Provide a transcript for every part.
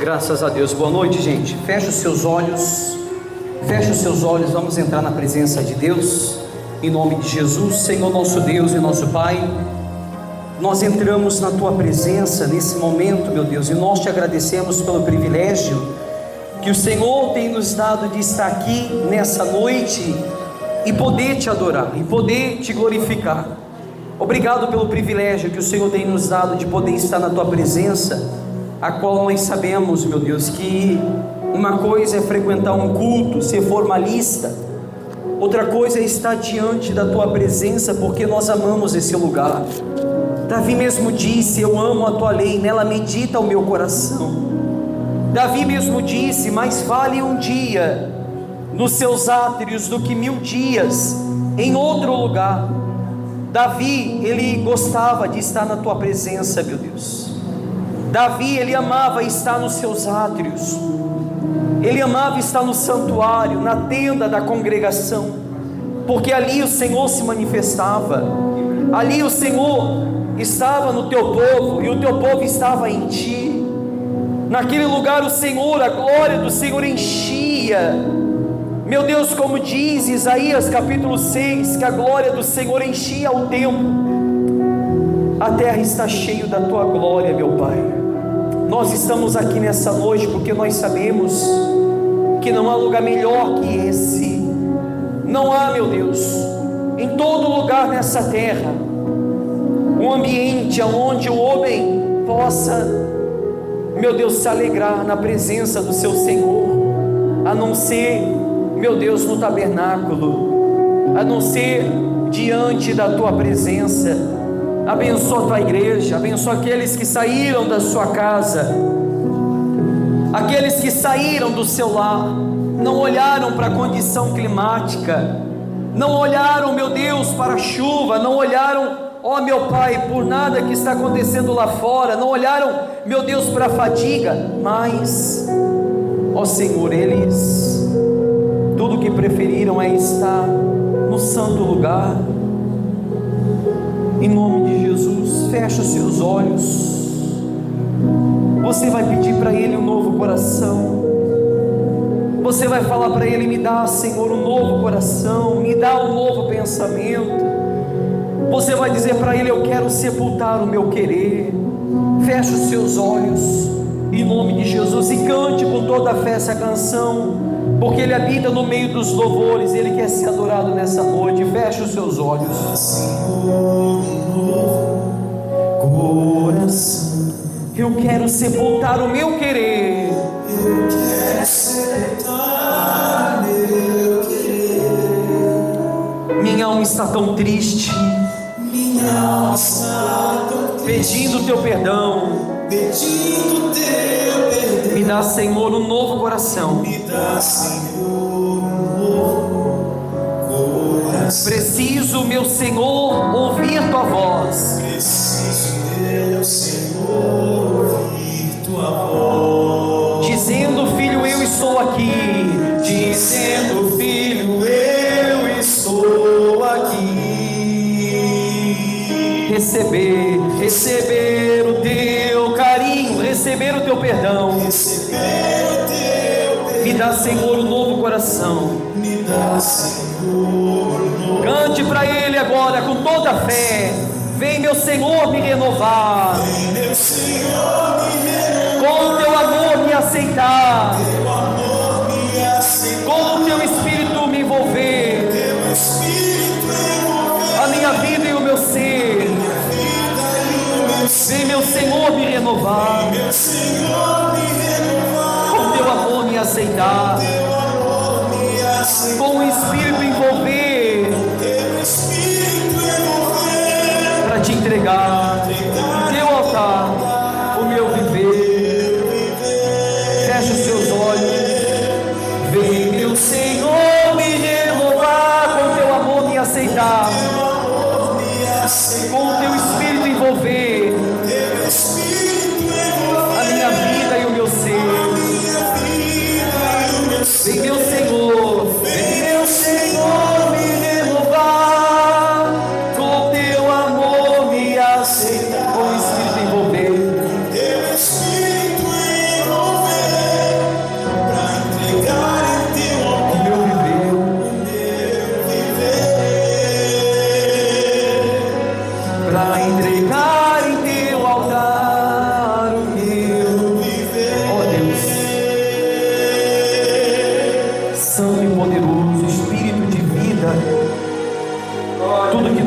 Graças a Deus. Boa noite, gente. Feche os seus olhos. Feche os seus olhos. Vamos entrar na presença de Deus. Em nome de Jesus, Senhor nosso Deus e nosso Pai. Nós entramos na Tua presença nesse momento, meu Deus, e nós te agradecemos pelo privilégio que o Senhor tem nos dado de estar aqui nessa noite e poder te adorar, e poder te glorificar. Obrigado pelo privilégio que o Senhor tem nos dado de poder estar na Tua presença, a qual nós sabemos, meu Deus, que uma coisa é frequentar um culto, ser formalista, outra coisa é estar diante da Tua presença, porque nós amamos esse lugar. Davi mesmo disse: eu amo a Tua lei, nela medita o meu coração. Davi mesmo disse: mais vale um dia nos seus átrios do que 1000 dias em outro lugar. Davi, ele gostava de estar na Tua presença, meu Deus. Davi, ele amava estar nos seus átrios, ele amava estar no santuário, na tenda da congregação, porque ali o Senhor se manifestava, ali o Senhor estava no Teu povo, e o Teu povo estava em Ti. Naquele lugar o Senhor, a glória do Senhor enchia, meu Deus, como diz Isaías capítulo 6, que a glória do Senhor enchia o templo. A terra está cheia da Tua glória, meu Pai. Nós estamos aqui nessa noite porque nós sabemos que não há lugar melhor que esse. Não há, meu Deus, em todo lugar nessa terra, um ambiente onde o homem possa, meu Deus, se alegrar na presença do seu Senhor, a não ser, meu Deus, no tabernáculo, a não ser diante da Tua presença. Abençoa a Tua igreja, abençoa aqueles que saíram da sua casa, aqueles que saíram do seu lar, não olharam para a condição climática, não olharam, meu Deus, para a chuva, não olharam, ó meu Pai, por nada que está acontecendo lá fora, não olharam, meu Deus, para a fadiga, mas, ó Senhor, eles, tudo que preferiram é estar no santo lugar. Em nome de Jesus, fecha os seus olhos. Você vai pedir para Ele um novo coração. Você vai falar para Ele: me dá, Senhor, um novo coração, me dá um novo pensamento. Você vai dizer para Ele: eu quero sepultar o meu querer. Fecha os seus olhos, em nome de Jesus, e cante com toda a fé essa canção, porque Ele habita no meio dos louvores, Ele quer ser adorado nessa noite. Feche os seus olhos. Senhor, coração, eu quero sepultar o meu querer. Eu quero sepultar meu querer. Minha alma está tão triste, minha alma está tão triste, pedindo Teu perdão, pedindo Teu perdão. Me dá, Senhor, um novo coração. Me dá, Senhor, um novo coração. Preciso, meu Senhor, ouvir Tua voz. Preciso, meu Senhor, ouvir Tua voz. Dizendo: filho, eu estou aqui. Dizendo: filho, eu estou aqui. Receber o Teu carinho, receber o Teu perdão, me dá, Senhor, um novo coração. Me dá, Senhor, cante para Ele agora com toda a fé. Vem, meu Senhor, me renovar. Vem, meu Senhor, me renovar. Com o Teu amor me aceitar. Teu amor me aceitar. Com o Teu Espírito me envolver. Teu Espírito envolver a minha vida e o meu ser. Vem, meu Senhor, me renovar. Vem, meu Senhor, me renovar. Com Teu amor me aceitar. Teu amor me aceitar. Com o Espírito envolver. Teu Espírito envolver. Para Te entregar no Teu altar o meu viver. Feche os seus olhos. Vem, meu Senhor, me renovar. Com Teu amor me aceitar. Com o Teu Espírito envolver a minha vida e o meu ser. Vem, meu Senhor, vem, meu Senhor,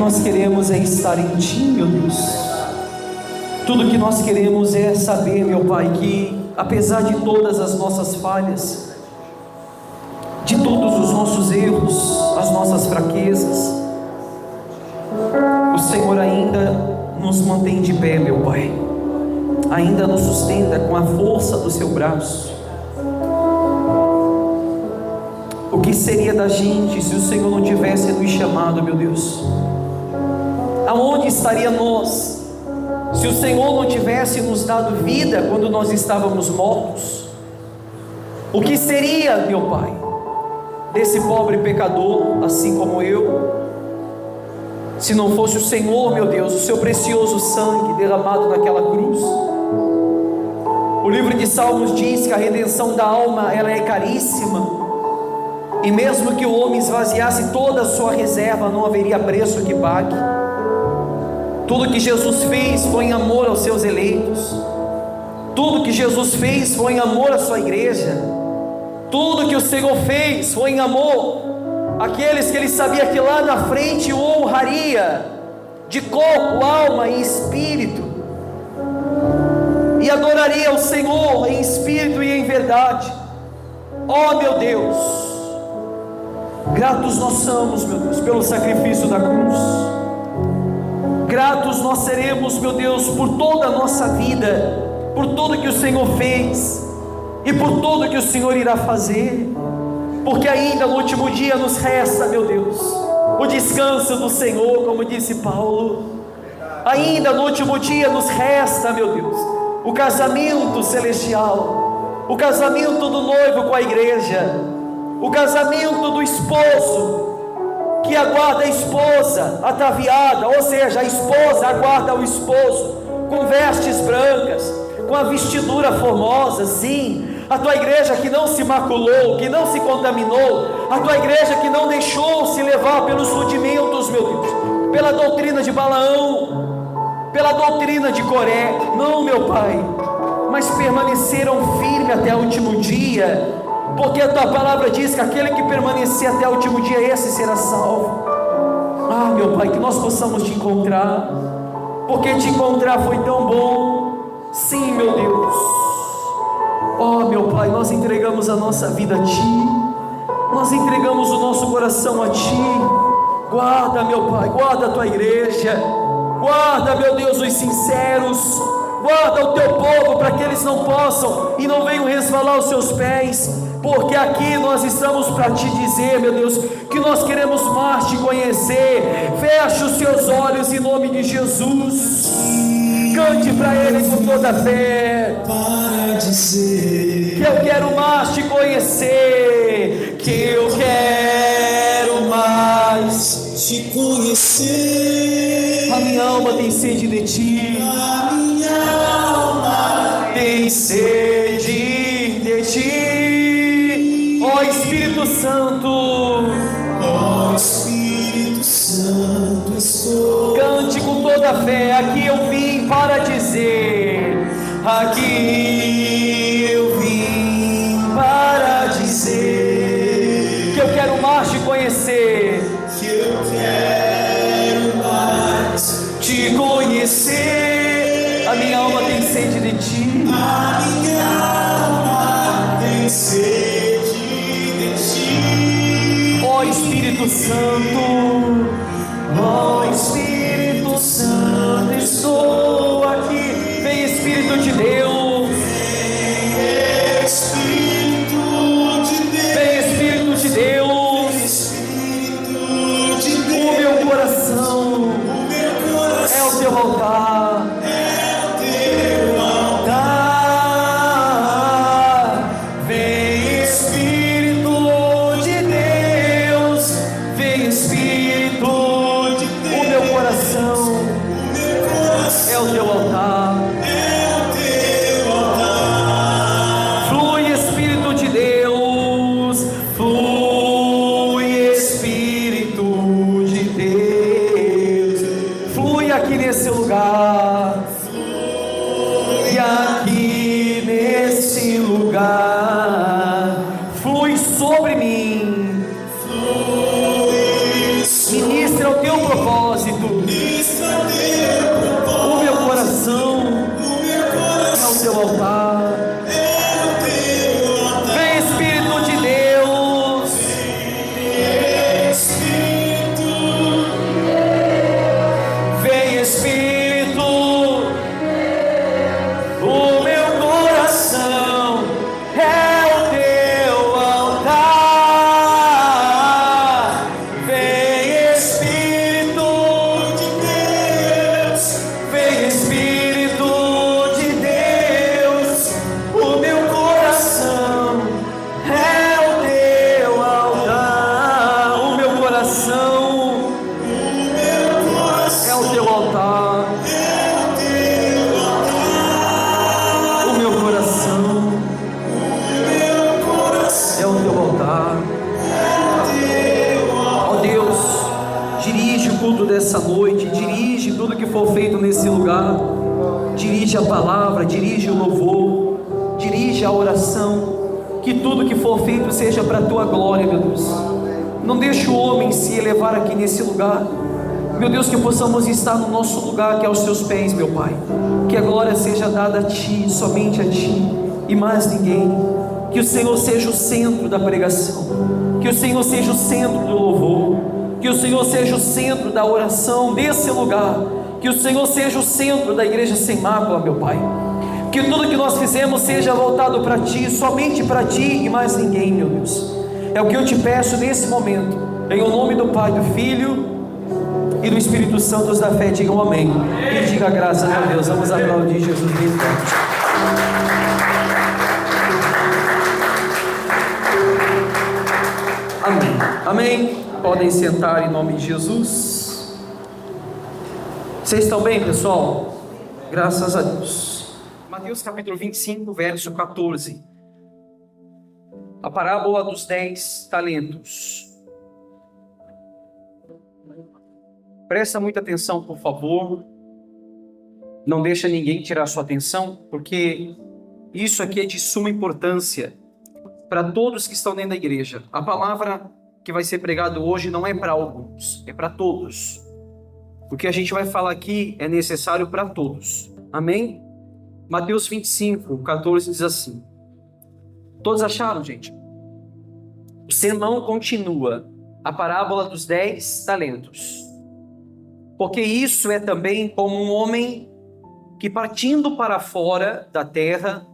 nós queremos é estar em Ti, meu Deus. Tudo que nós queremos é saber, meu Pai, que apesar de todas as nossas falhas, de todos os nossos erros, as nossas fraquezas, o Senhor ainda nos mantém de pé, meu Pai, ainda nos sustenta com a força do Seu braço. O que seria da gente se o Senhor não tivesse nos chamado, meu Deus? Aonde estaria nós se o Senhor não tivesse nos dado vida quando nós estávamos mortos? O que seria, meu Pai, desse pobre pecador, assim como eu, se não fosse o Senhor, meu Deus, o Seu precioso sangue derramado naquela cruz? O livro de Salmos diz que a redenção da alma, ela é caríssima, e mesmo que o homem esvaziasse toda a sua reserva, não haveria preço que pague. Tudo que Jesus fez foi em amor aos seus eleitos, tudo que Jesus fez foi em amor à sua igreja, tudo que o Senhor fez foi em amor àqueles que Ele sabia que lá na frente o honraria, de corpo, alma e espírito, e adoraria o Senhor em espírito e em verdade. Oh meu Deus, gratos nós somos, meu Deus, pelo sacrifício da cruz. Gratos nós seremos, meu Deus, por toda a nossa vida, por tudo que o Senhor fez e por tudo que o Senhor irá fazer, porque ainda no último dia nos resta, meu Deus, o descanso do Senhor, como disse Paulo. Ainda no último dia nos resta, meu Deus, o casamento celestial, o casamento do noivo com a igreja, o casamento do esposo que aguarda a esposa ataviada, ou seja, a esposa aguarda o esposo com vestes brancas, com a vestidura formosa. Sim, a tua igreja que não se maculou, que não se contaminou, a tua igreja que não deixou se levar pelos rudimentos, meu Deus, pela doutrina de Balaão, pela doutrina de Coré. Não, meu Pai, mas permaneceram firmes até o último dia, porque a tua palavra diz que aquele que permanecer até o último dia, esse será salvo. Ah, meu Pai, que nós possamos te encontrar, porque te encontrar foi tão bom. Sim, meu Deus. Oh, meu Pai, nós entregamos a nossa vida a Ti, nós entregamos o nosso coração a Ti. Guarda, meu Pai, guarda a Tua igreja, guarda, meu Deus, os sinceros, guarda o Teu povo, para que eles não possam e não venham resvalar os seus pés, porque aqui nós estamos para Te dizer, meu Deus, que nós queremos mais Te conhecer. Feche os seus olhos em nome de Jesus, cante para Ele com toda a fé, para dizer que eu quero mais Te conhecer, que eu quero mais Te conhecer. A minha alma tem sede de Ti, A minha alma tem sede de Ti, ó Espírito Santo. ó Espírito Santo, estou. Cante com toda a fé. Aqui eu vim para dizer, aqui eu vim para dizer, que eu quero mais Te conhecer, Que eu quero mais Te conhecer. A minha alma tem sede de Ti, a minha alma tem sede de Ti. ó Espírito Santo. Ó Espírito Santo, estou aqui. Vem Espírito de Deus, Espírito de Deus, vem Espírito de Deus. Espírito de O Deus, meu coração o meu coração é o Teu altar, é o Teu altar. Vem Espírito de Deus, vem Espírito. O meu coração é o Teu altar. Flui Espírito de Deus, flui Espírito de Deus, flui aqui nesse lugar, flui aqui nesse lugar, flui sobre mim, ministra o Teu propósito, a palavra, dirige o louvor, dirige a oração, que tudo que for feito seja para a tua glória, meu Deus. Não deixe o homem se elevar aqui nesse lugar, meu Deus, que possamos estar no nosso lugar, que é aos teus pés, meu Pai. Que a glória seja dada a Ti, somente a Ti e mais ninguém. Que o Senhor seja o centro da pregação, que o Senhor seja o centro do louvor, que o Senhor seja o centro da oração desse lugar, que o Senhor seja o centro da igreja sem mácula, meu Pai. Que tudo que nós fizemos seja voltado para Ti, somente para Ti e mais ninguém, meu Deus. É o que eu te peço nesse momento, em o nome do Pai, do Filho e do Espírito Santo. Os da fé digam amém e diga graças a Deus. Vamos aplaudir Jesus bem forte. Amém, amém. Podem sentar em nome de Jesus. Vocês estão bem, pessoal? Graças a Deus. Mateus capítulo 25, verso 14. A parábola dos 10 talentos. Presta muita atenção, por favor. Não deixa ninguém tirar sua atenção, porque isso aqui é de suma importância para todos que estão dentro da igreja. A palavra que vai ser pregada hoje não é para alguns, é para todos. O que a gente vai falar aqui é necessário para todos. Amém? Mateus 25, 14 diz assim. Todos acharam, gente? O sermão continua. A parábola dos 10 talentos. Porque isso é também como um homem que, partindo para fora da terra,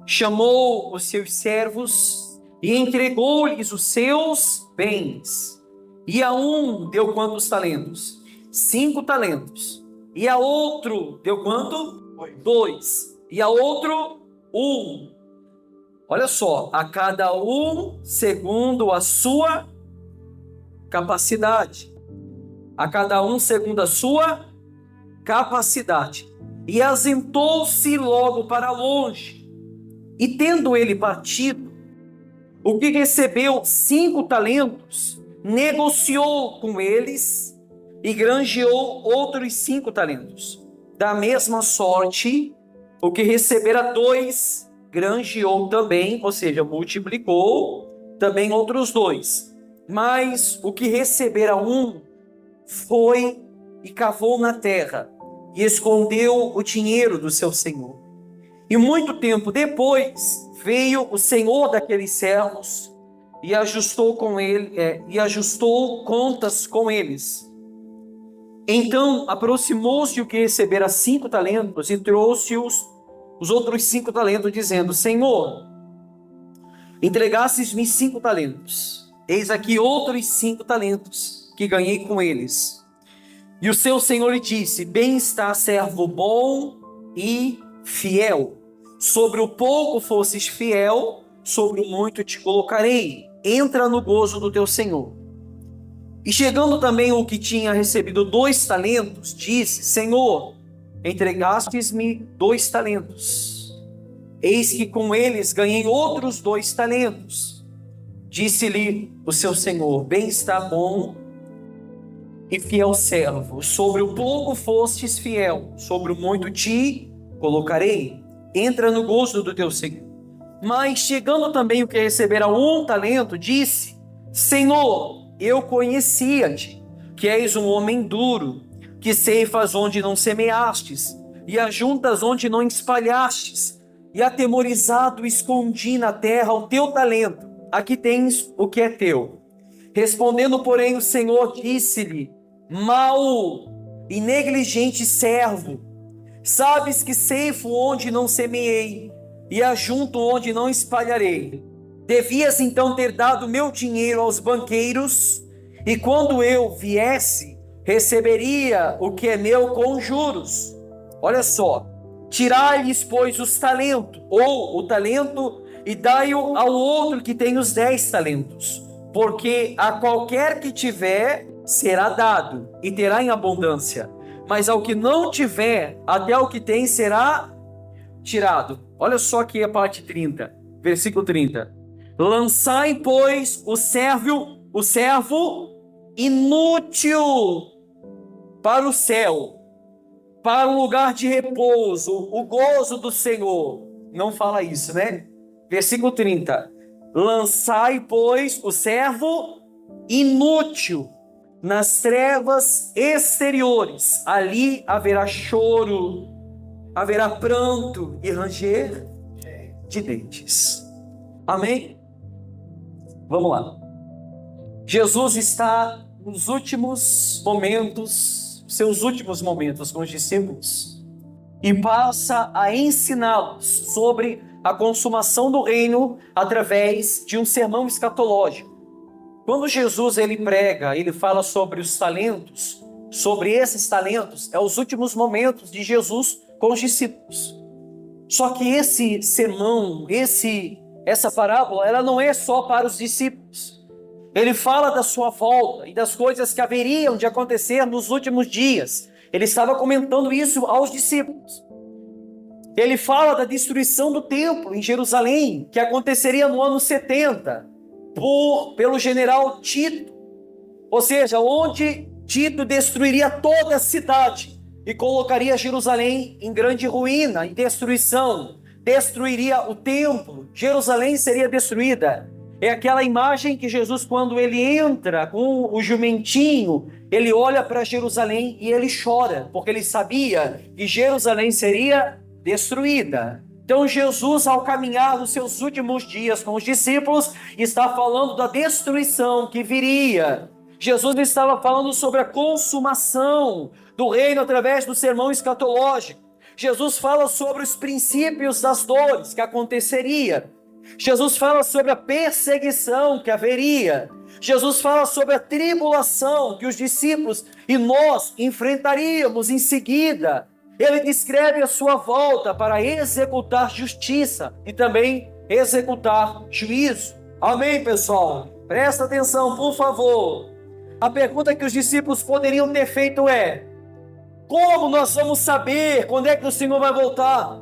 chamou os seus servos e entregou-lhes os seus bens. E a um deu quantos talentos? 5 talentos. E a outro deu quanto? 2. E a outro 1. Olha só, a cada um segundo a sua capacidade. A cada um segundo a sua capacidade. E ausentou-se logo para longe. E tendo ele partido, o que recebeu 5 talentos, negociou com eles e granjeou outros 5 talentos. Da mesma sorte, o que recebera 2, granjeou também, ou seja, multiplicou também outros 2. Mas o que recebera 1, foi e cavou na terra e escondeu o dinheiro do seu senhor. E muito tempo depois veio o senhor daqueles servos e ajustou contas com eles. Então aproximou-se o que recebera 5 talentos e trouxe os outros 5 talentos, dizendo: Senhor, entregastes-me 5 talentos, eis aqui outros 5 talentos que ganhei com eles. E o seu senhor lhe disse: bem está, servo bom e fiel. Sobre o pouco fosses fiel, sobre o muito te colocarei. Entra no gozo do teu senhor. E chegando também o que tinha recebido 2 talentos, disse: Senhor, entregastes-me 2 talentos. Eis que com eles ganhei outros 2 talentos. Disse-lhe o seu senhor: bem está, bom e fiel servo, sobre o pouco fostes fiel, sobre o muito te colocarei. Entra no gozo do teu senhor. Mas chegando também o que recebera 1 talento, disse: Senhor, eu conhecia-te, que és um homem duro, que ceifas onde não semeastes, e ajuntas onde não espalhastes, e atemorizado escondi na terra o teu talento. Aqui tens o que é teu. Respondendo, porém, o Senhor disse-lhe: mau e negligente servo, sabes que ceifo onde não semeei e ajunto onde não espalharei. Devias então ter dado meu dinheiro aos banqueiros, e quando eu viesse, receberia o que é meu com juros. Olha só, tirai-lhes, pois, os talentos, ou o talento, e dai-o ao outro que tem os 10 talentos. Porque a qualquer que tiver, será dado, e terá em abundância. Mas ao que não tiver, até o que tem será tirado. Olha só aqui a parte 30, versículo 30. Lançai, pois, o servo inútil para o céu. para um lugar de repouso, o gozo do Senhor. Não fala isso, né? Versículo 30. Lançai, pois, o servo inútil nas trevas exteriores. Ali haverá choro, haverá pranto e ranger de dentes. Amém? Vamos lá. Jesus está nos últimos momentos, seus últimos momentos com os discípulos, e passa a ensiná-los sobre a consumação do reino através de um sermão escatológico. Quando Jesus ele prega, ele fala sobre os talentos, sobre esses talentos, é os últimos momentos de Jesus com os discípulos. Só que esse sermão, essa parábola, ela não é só para os discípulos. Ele fala da sua volta e das coisas que haveriam de acontecer nos últimos dias. Ele estava comentando isso aos discípulos. Ele fala da destruição do templo em Jerusalém, que aconteceria no ano 70, pelo general Tito. Ou seja, onde Tito destruiria toda a cidade e colocaria Jerusalém em grande ruína, em destruição. Destruiria o templo, Jerusalém seria destruída. É aquela imagem que Jesus, quando ele entra com o jumentinho, ele olha para Jerusalém e ele chora, porque ele sabia que Jerusalém seria destruída. Então Jesus, ao caminhar nos seus últimos dias com os discípulos, está falando da destruição que viria. Jesus estava falando sobre a consumação do reino através do sermão escatológico. Jesus fala sobre os princípios das dores que aconteceria. Jesus fala sobre a perseguição que haveria. Jesus fala sobre a tribulação que os discípulos e nós enfrentaríamos em seguida. Ele descreve a sua volta para executar justiça e também executar juízo. Amém, pessoal? Presta atenção, por favor. A pergunta que os discípulos poderiam ter feito é: como nós vamos saber quando é que o Senhor vai voltar?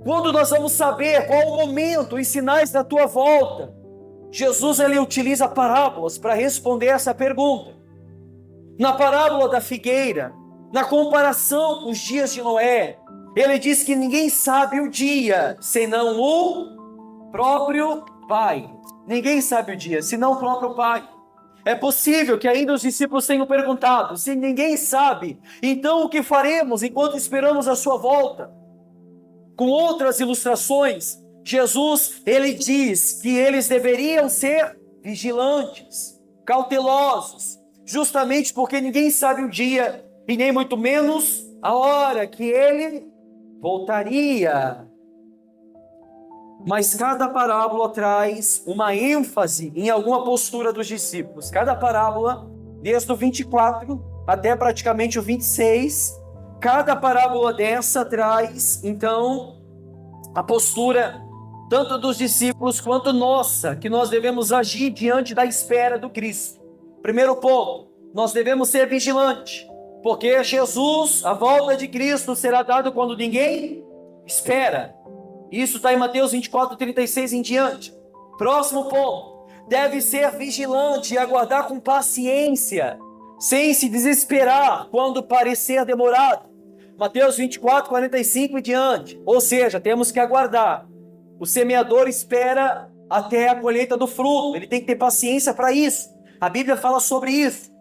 Quando nós vamos saber qual o momento, os sinais da tua volta? Jesus ele utiliza parábolas para responder essa pergunta. Na parábola da figueira, na comparação com os dias de Noé, ele diz que ninguém sabe o dia, senão o próprio Pai. Ninguém sabe o dia, senão o próprio Pai. É possível que ainda os discípulos tenham perguntado: se ninguém sabe, então o que faremos enquanto esperamos a sua volta? Com outras ilustrações, Jesus, ele diz que eles deveriam ser vigilantes, cautelosos, justamente porque ninguém sabe o dia e nem muito menos a hora que ele voltaria. Mas cada parábola traz uma ênfase em alguma postura dos discípulos. Cada parábola, desde o 24 até praticamente o 26, cada parábola dessa traz, então, a postura tanto dos discípulos quanto nossa, que nós devemos agir diante da espera do Cristo. Primeiro ponto, nós devemos ser vigilantes, porque Jesus, a volta de Cristo, será dado quando ninguém espera. Isso está em Mateus 24, 36 em diante. Próximo ponto, deve ser vigilante e aguardar com paciência, sem se desesperar quando parecer demorado. Mateus 24, 45 e diante. Ou seja, temos que aguardar. O semeador espera até a colheita do fruto. Ele tem que ter paciência para isso. A Bíblia fala sobre isso.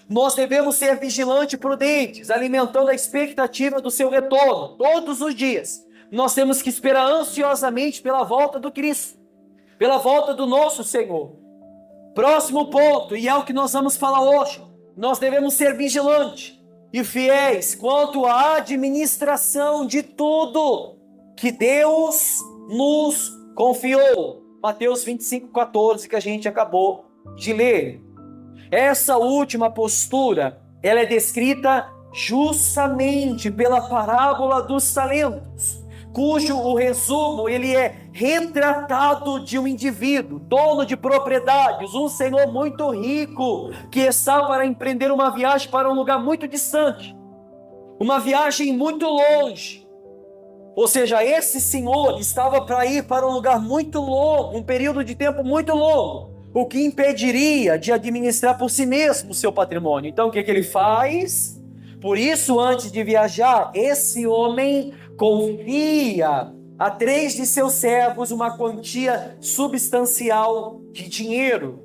Nós devemos ser vigilantes e prudentes, alimentando a expectativa do seu retorno todos os dias. Nós temos que esperar ansiosamente pela volta do Cristo, pela volta do nosso Senhor. Próximo ponto, e é o que nós vamos falar hoje. Nós devemos ser vigilantes e fiéis quanto à administração de tudo que Deus nos confiou. Mateus 25, 14, que a gente acabou de ler. Essa última postura, ela é descrita justamente pela parábola dos talentos, cujo o resumo ele é retratado de um indivíduo, dono de propriedades, um senhor muito rico, que está para empreender uma viagem para um lugar muito distante, uma viagem muito longe. Ou seja, esse senhor estava para ir para um lugar muito longo, um período de tempo muito longo, o que impediria de administrar por si mesmo o seu patrimônio. Então o que ele faz? Por isso, antes de viajar, esse homem confia a 3 de seus servos uma quantia substancial de dinheiro.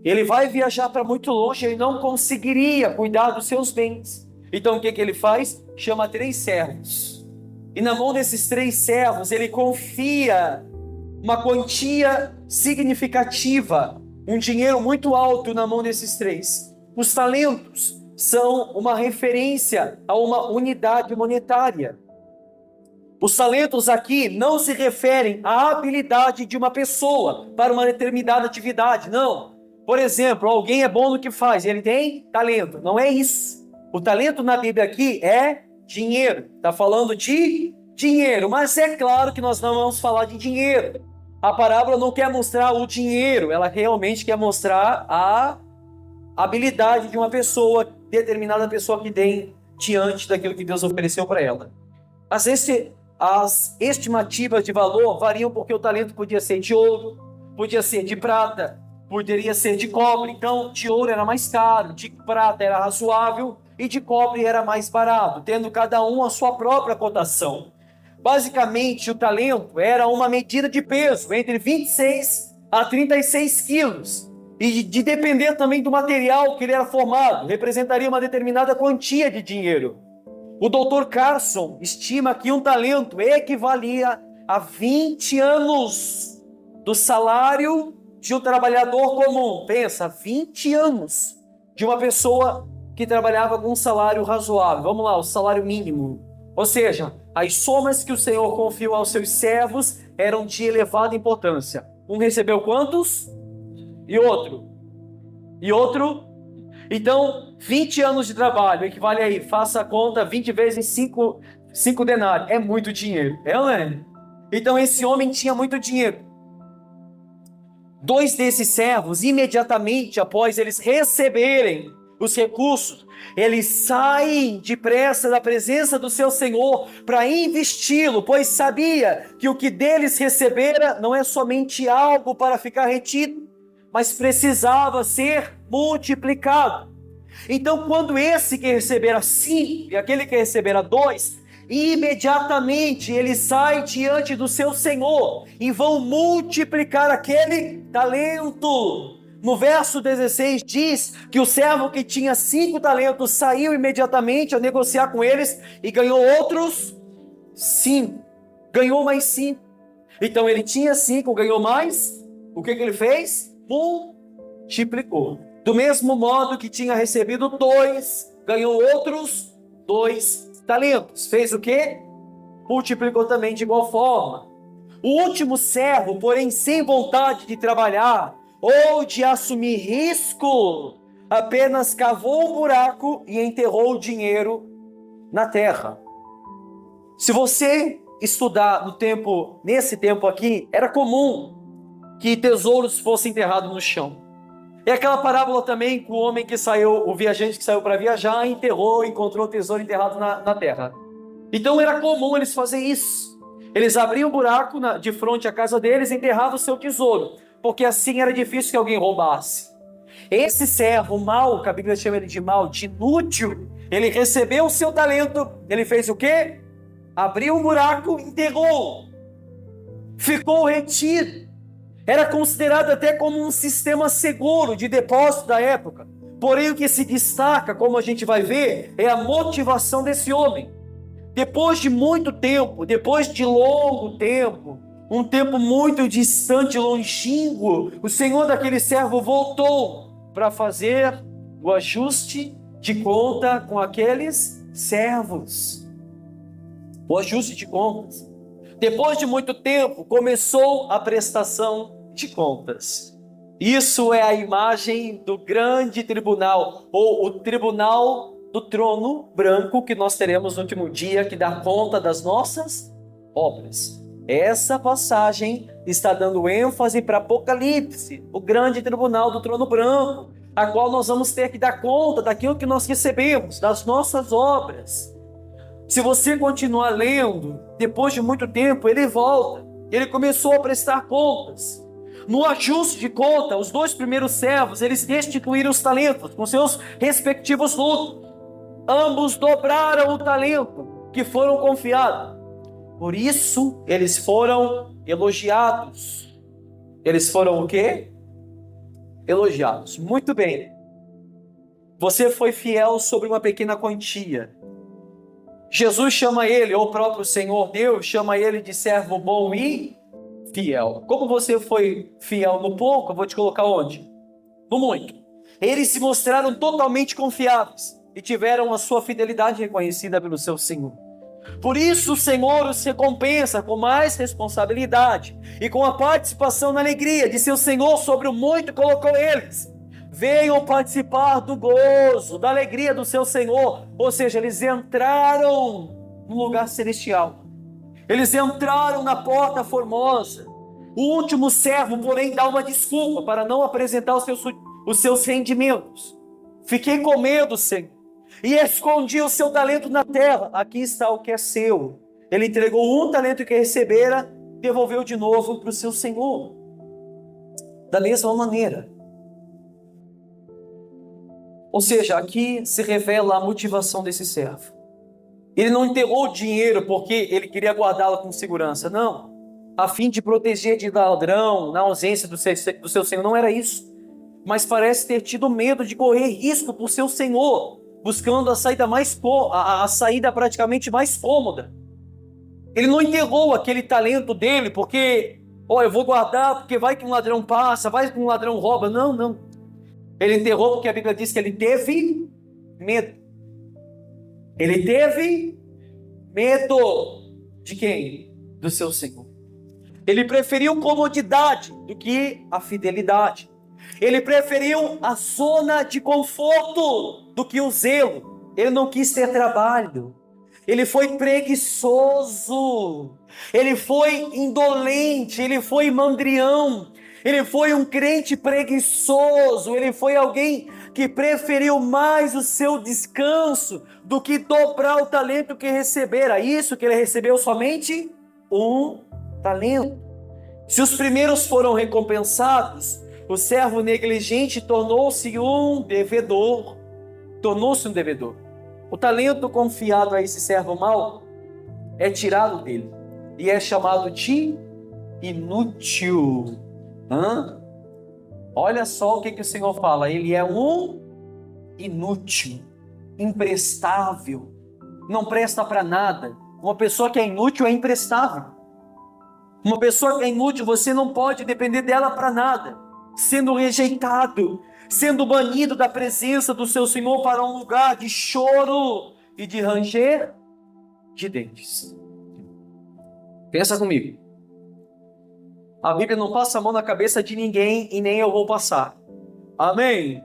Ele vai viajar para muito longe, ele não conseguiria cuidar dos seus bens. Então o que ele faz? Chama 3 servos. E na mão desses 3 servos, ele confia uma quantia significativa, um dinheiro muito alto na mão desses 3. Os talentos são uma referência a uma unidade monetária. Os talentos aqui não se referem à habilidade de uma pessoa para uma determinada atividade, não. Por exemplo, alguém é bom no que faz, ele tem talento, não é isso. O talento na Bíblia aqui é dinheiro, está falando de dinheiro, mas é claro que nós não vamos falar de dinheiro. A parábola não quer mostrar o dinheiro, ela realmente quer mostrar a habilidade de uma pessoa, determinada pessoa que tem diante daquilo que Deus ofereceu para ela. As estimativas de valor variam porque o talento podia ser de ouro, podia ser de prata, poderia ser de cobre. Então, de ouro era mais caro, de prata era razoável e de cobre era mais barato, tendo cada um a sua própria cotação. Basicamente, o talento era uma medida de peso entre 26 a 36 quilos. E de depender também do material que ele era formado, representaria uma determinada quantia de dinheiro. O Dr. Carson estima que um talento equivalia a 20 anos do salário de um trabalhador comum. Pensa, 20 anos de uma pessoa que trabalhava com um salário razoável. Vamos lá, o salário mínimo. Ou seja, as somas que o Senhor confiou aos seus servos eram de elevada importância. Um recebeu quantos? E outro? E outro? Então, 20 anos de trabalho, equivale aí, faça a conta, 20 vezes 5 denários. É muito dinheiro, é ou não é? Então, esse homem tinha muito dinheiro. 2 desses servos, imediatamente após eles receberem os recursos, eles saem depressa da presença do seu Senhor para investi-lo, pois sabia que o que deles recebera não é somente algo para ficar retido, mas precisava ser multiplicado. Então, quando esse que recebera 5 e aquele que recebera 2, imediatamente ele sai diante do seu Senhor e vão multiplicar aquele talento. No verso 16 diz que o servo que tinha 5 talentos saiu imediatamente a negociar com eles e ganhou outros 5. Ganhou mais 5. Então ele tinha 5, ganhou mais. O que ele fez? Multiplicou. Do mesmo modo que tinha recebido 2, ganhou outros 2 talentos. Fez o quê? Multiplicou também de igual forma. O último servo, porém sem vontade de trabalhar ou de assumir risco, apenas cavou um buraco e enterrou o dinheiro na terra. Se você estudar nesse tempo aqui, era comum que tesouros fossem enterrados no chão. É aquela parábola também com o viajante que saiu para viajar, encontrou o tesouro enterrado na terra. Então era comum eles fazerem isso. Eles abriam um buraco de frente à casa deles e enterravam o seu tesouro, porque assim era difícil que alguém roubasse. Esse servo mau, que a Bíblia chama ele de mau, de inútil, ele recebeu o seu talento, ele fez o quê? Abriu um buraco, enterrou, ficou retido. Era considerado até como um sistema seguro de depósito da época. Porém, o que se destaca, como a gente vai ver, é a motivação desse homem. Depois de muito tempo, depois de longo tempo, um tempo muito distante, longínquo, o senhor daquele servo voltou para fazer o ajuste de conta com aqueles servos. O ajuste de contas. Depois de muito tempo, começou a prestação de contas. Isso é a imagem do grande tribunal, ou o tribunal do trono branco que nós teremos no último dia, que dá conta das nossas obras. Essa passagem está dando ênfase para Apocalipse, o grande tribunal do trono branco, a qual nós vamos ter que dar conta daquilo que nós recebemos, das nossas obras. Se você continuar lendo, depois de muito tempo, ele volta. Ele começou a prestar contas. No ajuste de conta, os 2 primeiros servos, eles restituíram os talentos com seus respectivos lucros. ambos dobraram o talento que foram confiados. Por isso, eles foram elogiados. Eles foram o quê? Elogiados. Muito bem. Você foi fiel sobre uma pequena quantia. Jesus chama ele, ou o próprio Senhor Deus, chama ele de servo bom e fiel. Como você foi fiel no pouco, eu vou te colocar onde? No muito. Eles se mostraram totalmente confiáveis e tiveram a sua fidelidade reconhecida pelo seu Senhor. Por isso o Senhor os recompensa com mais responsabilidade e com a participação na alegria de seu Senhor sobre o muito colocou eles. Venham participar do gozo, da alegria do seu Senhor. Ou seja, eles entraram no lugar celestial. Eles entraram na porta formosa. O último servo, porém, dá uma desculpa para não apresentar os seus rendimentos. Fiquei com medo, Senhor, e escondi o seu talento na terra. Aqui está o que é seu. Ele entregou um talento que recebera, devolveu de novo para o seu Senhor. Da mesma maneira. Ou seja, aqui se revela a motivação desse servo. Ele não enterrou o dinheiro porque ele queria guardá-lo com segurança, não. A fim de proteger de ladrão, na ausência do seu Senhor, não era isso. Mas parece ter tido medo de correr risco por seu Senhor, buscando a saída praticamente mais cômoda. Ele não enterrou aquele talento dele porque, eu vou guardar porque vai que um ladrão passa, vai que um ladrão rouba. Não, não. Ele enterrou porque a Bíblia diz que ele teve medo. Ele teve medo de quem? Do seu Senhor. Ele preferiu comodidade do que a fidelidade. Ele preferiu a zona de conforto do que o zelo. Ele não quis ter trabalho. Ele foi preguiçoso. Ele foi indolente. Ele foi mandrião. Ele foi um crente preguiçoso. Ele foi alguém que preferiu mais o seu descanso do que dobrar o talento que recebera. Isso que ele recebeu somente um talento. Se os primeiros foram recompensados, o servo negligente tornou-se um devedor. O talento confiado a esse servo mau é tirado dele e é chamado de inútil. Olha só o que o Senhor fala. Ele é um inútil, imprestável, não presta para nada. Uma pessoa que é inútil é imprestável. Uma pessoa que é inútil, você não pode depender dela para nada. Sendo rejeitado, sendo banido da presença do seu Senhor para um lugar de choro e de ranger de dentes. Pensa comigo. A Bíblia não passa a mão na cabeça de ninguém e nem eu vou passar. Amém?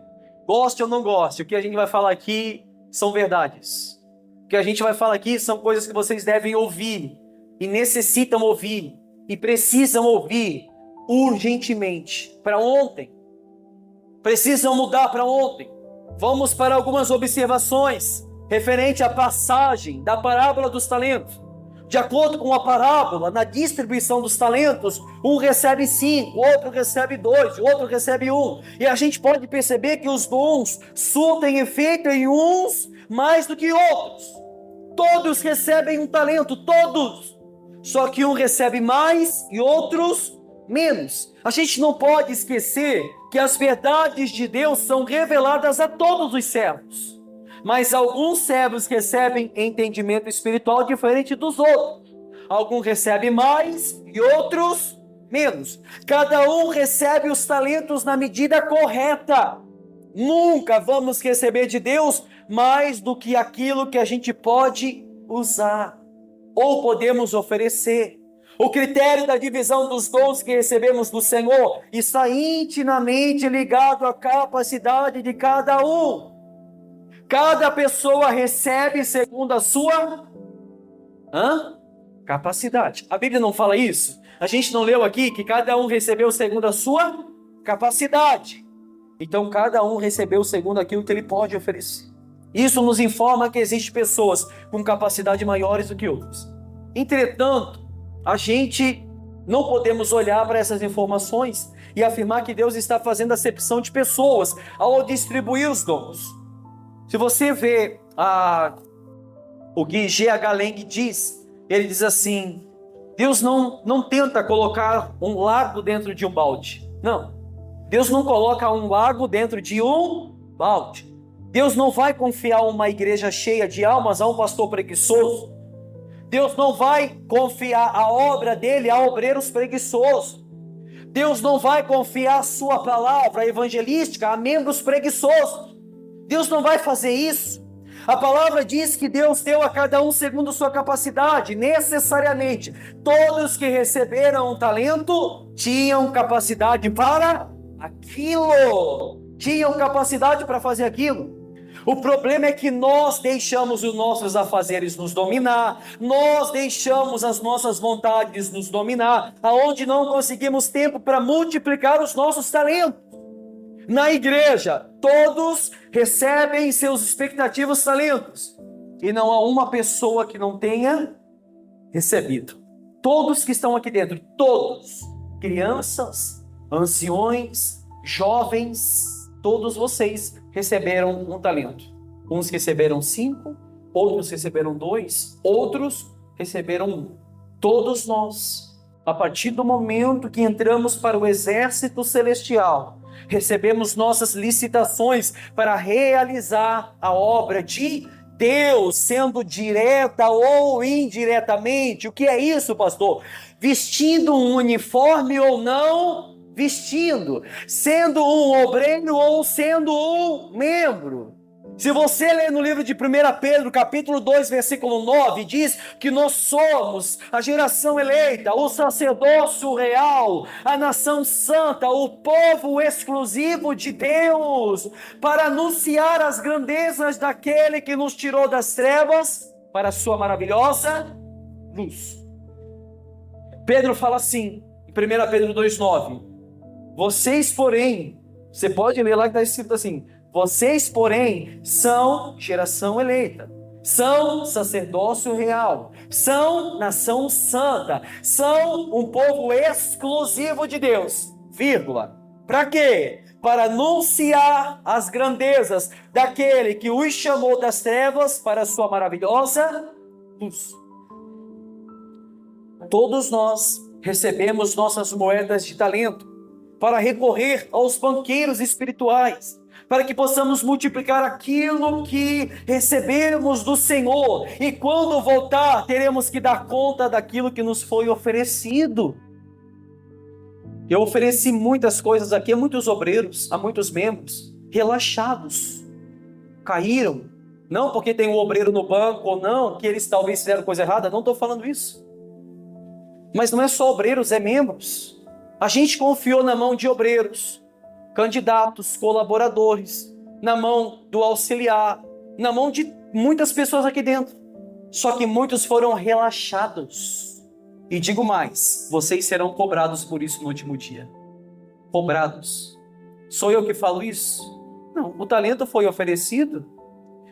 Goste ou não goste, o que a gente vai falar aqui são verdades. O que a gente vai falar aqui são coisas que vocês devem ouvir e necessitam ouvir e precisam ouvir urgentemente, para ontem. Precisam mudar para ontem. Vamos para algumas observações referente à passagem da parábola dos talentos. De acordo com a parábola, na distribuição dos talentos, um recebe 5, outro recebe 2, o outro recebe 1. E a gente pode perceber que os dons surtem efeito em uns mais do que outros. Todos recebem um talento, todos. Só que um recebe mais e outros menos. A gente não pode esquecer que as verdades de Deus são reveladas a todos os servos. Mas alguns servos recebem entendimento espiritual diferente dos outros. Alguns recebem mais e outros menos. Cada um recebe os talentos na medida correta. Nunca vamos receber de Deus mais do que aquilo que a gente pode usar ou podemos oferecer. O critério da divisão dos dons que recebemos do Senhor está intimamente ligado à capacidade de cada um. Cada pessoa recebe segundo a sua capacidade. A Bíblia não fala isso? A gente não leu aqui que cada um recebeu segundo a sua capacidade. Então cada um recebeu segundo aquilo que ele pode oferecer. Isso nos informa que existem pessoas com capacidade maiores do que outras. Entretanto, a gente não podemos olhar para essas informações e afirmar que Deus está fazendo acepção de pessoas ao distribuir os dons. Se você vê o que G.H. Lang diz. Ele diz assim: Deus não tenta colocar um lago dentro de um balde. Não. Deus não coloca um lago dentro de um balde. Deus não vai confiar uma igreja cheia de almas a um pastor preguiçoso. Deus não vai confiar a obra dele a obreiros preguiçosos. Deus não vai confiar a sua palavra evangelística a membros preguiçosos. Deus não vai fazer isso. A palavra diz que Deus deu a cada um segundo sua capacidade, necessariamente. Todos que receberam um talento tinham capacidade para aquilo. Tinham capacidade para fazer aquilo. O problema é que nós deixamos os nossos afazeres nos dominar, nós deixamos as nossas vontades nos dominar, aonde não conseguimos tempo para multiplicar os nossos talentos. Na igreja, todos recebem seus respectivos talentos, e não há uma pessoa que não tenha recebido. Todos que estão aqui dentro, todos, crianças, anciões, jovens, todos vocês receberam um talento. Uns receberam 5, outros receberam 2, outros receberam 1. Todos nós, a partir do momento que entramos para o exército celestial, recebemos nossas licitações para realizar a obra de Deus, sendo direta ou indiretamente. O que é isso, pastor? Vestindo um uniforme ou não vestindo, sendo um obreiro ou sendo um membro. Se você ler no livro de 1 Pedro, capítulo 2, versículo 9, diz que nós somos a geração eleita, o sacerdócio real, a nação santa, o povo exclusivo de Deus, para anunciar as grandezas daquele que nos tirou das trevas para a sua maravilhosa luz. Pedro fala assim, em 1 Pedro 2,9, vocês, porém, você pode ler lá que está escrito assim, vocês, porém, são geração eleita, são sacerdócio real, são nação santa, são um povo exclusivo de Deus, vírgula. Para quê? Para anunciar as grandezas daquele que os chamou das trevas para a sua maravilhosa luz. Todos nós recebemos nossas moedas de talento para recorrer aos banqueiros espirituais, para que possamos multiplicar aquilo que recebemos do Senhor, e quando voltar, teremos que dar conta daquilo que nos foi oferecido. Eu ofereci muitas coisas aqui a muitos obreiros, a muitos membros, relaxados, caíram, não porque tem um obreiro no banco, ou não, que eles talvez fizeram coisa errada, não estou falando isso, mas não é só obreiros, é membros. A gente confiou na mão de obreiros, candidatos, colaboradores, na mão do auxiliar, na mão de muitas pessoas aqui dentro. Só que muitos foram relaxados. E digo mais, vocês serão cobrados por isso no último dia. Cobrados. Sou eu que falo isso? Não, o talento foi oferecido.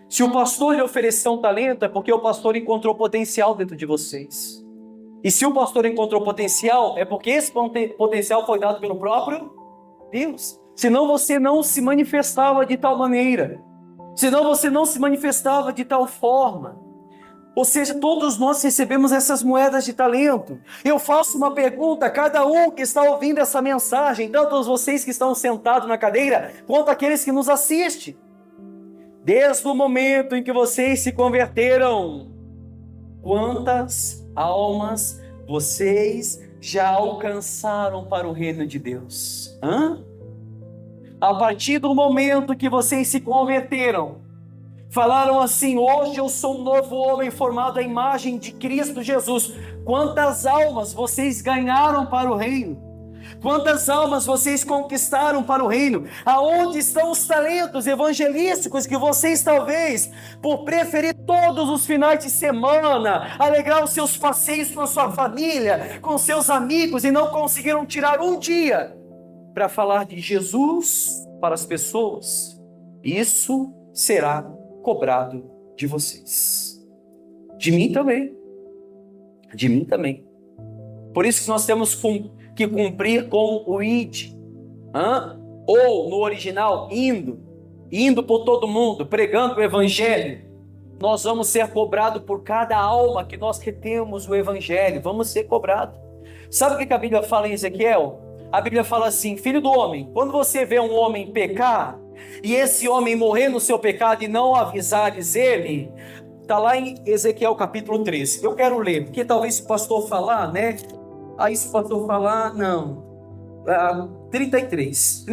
Se o pastor lhe ofereceu um talento, é porque o pastor encontrou potencial dentro de vocês. E se o pastor encontrou potencial, é porque esse potencial foi dado pelo próprio Deus. Senão você não se manifestava de tal maneira. Senão você não se manifestava de tal forma. Ou seja, todos nós recebemos essas moedas de talento. Eu faço uma pergunta a cada um que está ouvindo essa mensagem, tanto vocês que estão sentados na cadeira, quanto aqueles que nos assistem. Desde o momento em que vocês se converteram, quantas almas vocês já alcançaram para o reino de Deus? A partir do momento que vocês se converteram, falaram assim: hoje eu sou um novo homem formado à imagem de Cristo Jesus. Quantas almas vocês ganharam para o reino? Quantas almas vocês conquistaram para o reino? Aonde estão os talentos evangelísticos que vocês talvez, por preferir todos os finais de semana, alegrar os seus passeios com a sua família, com seus amigos, e não conseguiram tirar um dia para falar de Jesus para as pessoas? Isso será cobrado de vocês. De mim também. De mim também. Por isso que nós temos que cumprir com o id. Ou, no original, indo por todo mundo, pregando o evangelho. nós vamos ser cobrados por cada alma que nós retemos o Evangelho. Vamos ser cobrados. Sabe o que a Bíblia fala em Ezequiel? A Bíblia fala assim: filho do homem, quando você vê um homem pecar, e esse homem morrer no seu pecado e não avisares ele, está lá em Ezequiel capítulo 13. Eu quero ler, porque talvez se o pastor falar, né? Aí se o pastor falar, não. 33.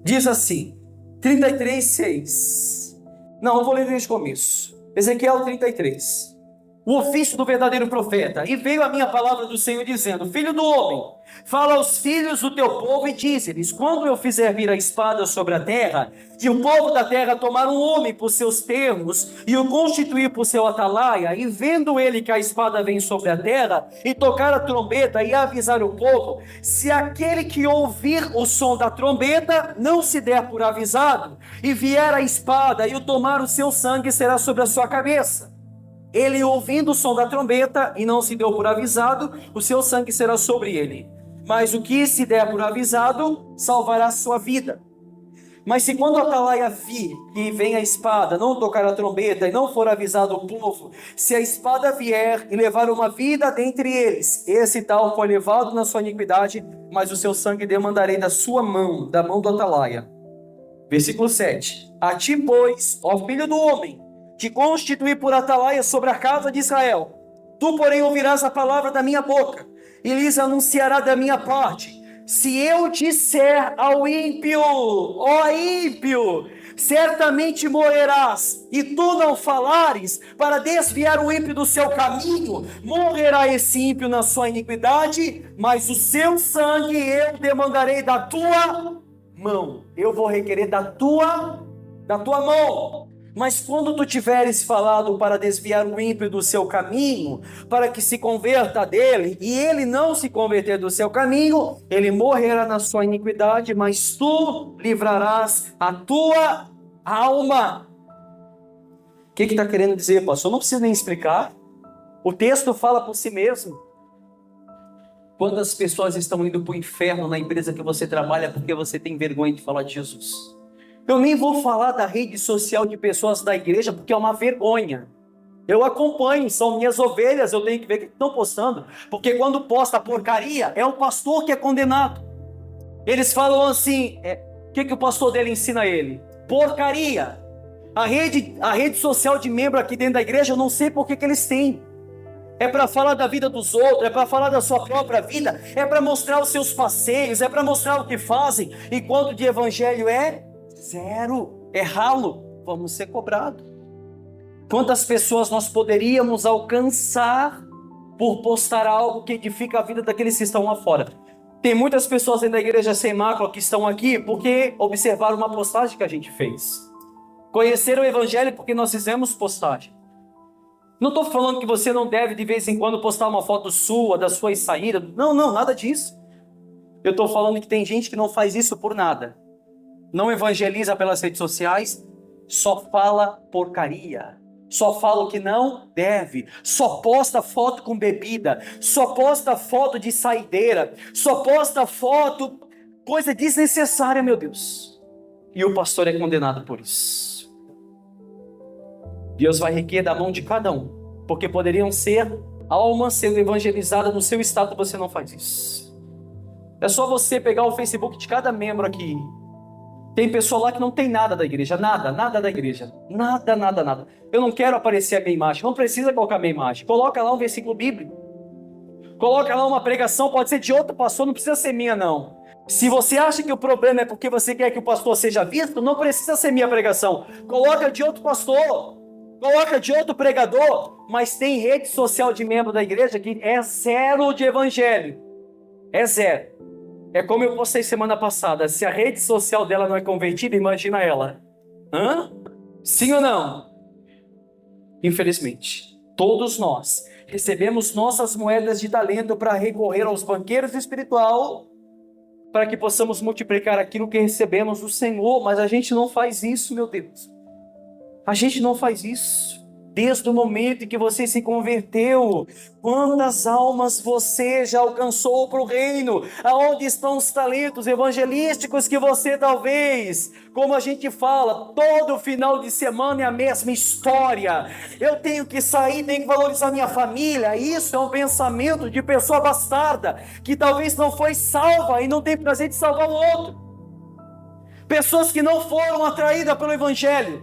Diz assim, 33:6. Não, eu vou ler desde o começo. Ezequiel 33. O ofício do verdadeiro profeta. E veio a minha palavra do Senhor dizendo: filho do homem, fala aos filhos do teu povo e diz-lhes: quando eu fizer vir a espada sobre a terra, e o povo da terra tomar um homem por seus termos, e o constituir por seu atalaia, e vendo ele que a espada vem sobre a terra, e tocar a trombeta, e avisar o povo, se aquele que ouvir o som da trombeta não se der por avisado, e vier a espada, e o tomar o seu sangue será sobre a sua cabeça. Ele ouvindo o som da trombeta e não se deu por avisado, o seu sangue será sobre ele. Mas o que se der por avisado, salvará a sua vida. Mas se quando a atalaia vir que vem a espada, não tocar a trombeta e não for avisado o povo, se a espada vier e levar uma vida dentre eles, esse tal foi levado na sua iniquidade, mas o seu sangue demandarei da sua mão, da mão do atalaia. Versículo 7. A ti, pois, ó filho do homem, te constituí por atalaia sobre a casa de Israel. Tu, porém, ouvirás a palavra da minha boca, e lhes anunciará da minha parte. Se eu disser ao ímpio, ó ímpio, certamente morrerás, e tu não falares, para desviar o ímpio do seu caminho, morrerá esse ímpio na sua iniquidade, mas o seu sangue eu demandarei da tua mão. Eu vou requerer da tua mão. Mas quando tu tiveres falado para desviar o ímpio do seu caminho, para que se converta dele, e ele não se converter do seu caminho, ele morrerá na sua iniquidade, mas tu livrarás a tua alma. O que está querendo dizer, pastor? Não precisa nem explicar. O texto fala por si mesmo. Quantas pessoas estão indo para o inferno na empresa que você trabalha porque você tem vergonha de falar de Jesus? Eu nem vou falar da rede social de pessoas da igreja, porque é uma vergonha. Eu acompanho, são minhas ovelhas, eu tenho que ver o que estão postando. Porque quando posta porcaria, é o pastor que é condenado. Eles falam assim, o que o pastor dele ensina a ele? Porcaria. A rede social de membro aqui dentro da igreja, eu não sei por que eles têm. É para falar da vida dos outros, é para falar da sua própria vida, é para mostrar os seus passeios, é para mostrar o que fazem. Enquanto de evangelho é zero, é ralo, vamos ser cobrados. Quantas pessoas nós poderíamos alcançar por postar algo que edifica a vida daqueles que estão lá fora? Tem muitas pessoas dentro da igreja sem mácula que estão aqui porque observaram uma postagem que a gente fez. Conheceram o evangelho porque nós fizemos postagem. Não estou falando que você não deve de vez em quando postar uma foto sua, da sua saída. Não, nada disso. Eu estou falando que tem gente que não faz isso por nada. Não evangeliza pelas redes sociais, só fala porcaria, só fala o que não deve, só posta foto com bebida, só posta foto de saideira, só posta foto, coisa desnecessária, meu Deus. E o pastor é condenado por isso. Deus vai requerer da mão de cada um, porque poderiam ser almas sendo evangelizadas no seu estado, você não faz isso. É só você pegar o Facebook de cada membro aqui. Tem pessoa lá que não tem nada da igreja, nada da igreja, nada. Eu não quero aparecer a minha imagem, não precisa colocar a minha imagem, coloca lá um versículo bíblico, coloca lá uma pregação, pode ser de outro pastor, não precisa ser minha não. Se você acha que o problema é porque você quer que o pastor seja visto, não precisa ser minha pregação, coloca de outro pastor, coloca de outro pregador, mas tem rede social de membro da igreja que é zero de evangelho, é zero. É como eu postei semana passada, se a rede social dela não é convertida, imagina ela. Sim ou não? Infelizmente, todos nós recebemos nossas moedas de talento para recorrer aos banqueiros espirituais, para que possamos multiplicar aquilo que recebemos do Senhor, mas a gente não faz isso, meu Deus. A gente não faz isso. Desde o momento em que você se converteu, quantas almas você já alcançou para o reino? Aonde estão os talentos evangelísticos que você talvez, como a gente fala, todo final de semana é a mesma história. Eu tenho que sair, tenho que valorizar minha família. Isso é um pensamento de pessoa bastarda, que talvez não foi salva e não tem prazer de salvar o outro. Pessoas que não foram atraídas pelo evangelho.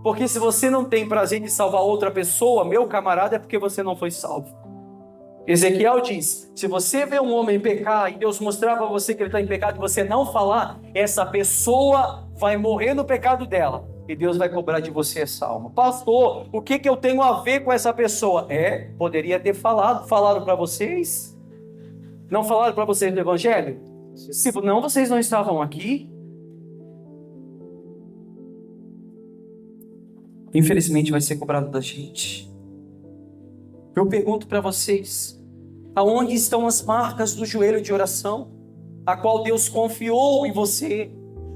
Porque se você não tem prazer de salvar outra pessoa, meu camarada, é porque você não foi salvo. Ezequiel diz, se você vê um homem pecar e Deus mostrar para você que ele está em pecado e você não falar, essa pessoa vai morrer no pecado dela. E Deus vai cobrar de você essa alma. Pastor, o que eu tenho a ver com essa pessoa? Poderia ter falado. Falaram para vocês? Não falaram para vocês do evangelho? Se não, vocês não estavam aqui. Infelizmente vai ser cobrado da gente. Eu pergunto para vocês, aonde estão as marcas do joelho de oração, a qual Deus confiou em você?